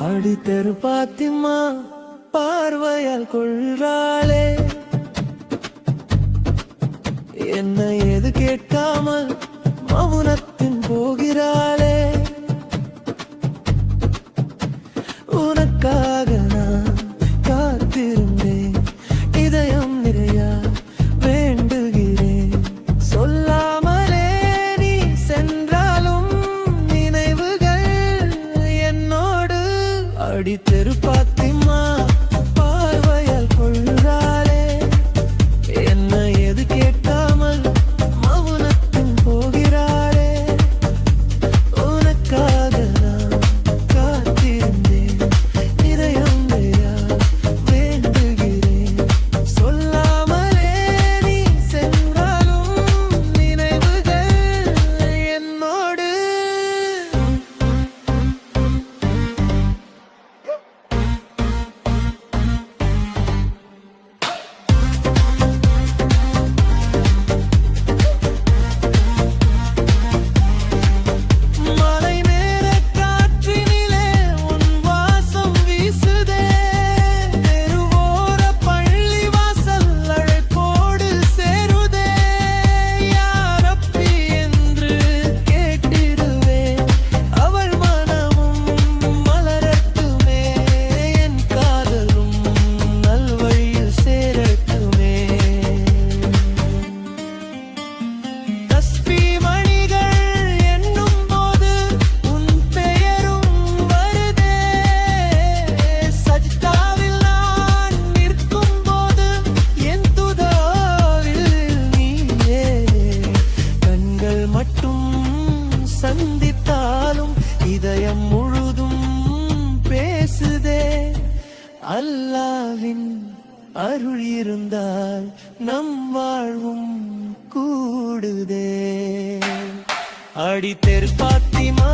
அடி தெரு பாத்திமா பார்வையால் கொள்றாளே, என்ன ஏது கேட்காமல் மௌனத்தின் போகிறாளே. உனக்காக நான் காத்திருந்தேன், இதயம் நிறைய வேண்டுகிறேன். சொல்லாமலே நீ சென்றாலும் நினைவுகள் என்னோடு. அடி தெரு பாத்திமா பார்வையால் கொள்றாளே, என்ன எது கேட்காமல் மௌனத்தின் போகிறாளே. உனக்காக நான் காத்திருந்தேன், இதயம் வேண்டுகிறேன். சொல்லாமலே நீ சென்றாலும் நினைவுகள் என்னோடு. சந்தித்தாலும் இதயம் முழுதும் பேசுதே. அல்லாவின் அருள் இருந்தால் நம் வாழ்வும் கூடுதே. அடி தெரு பாத்திமா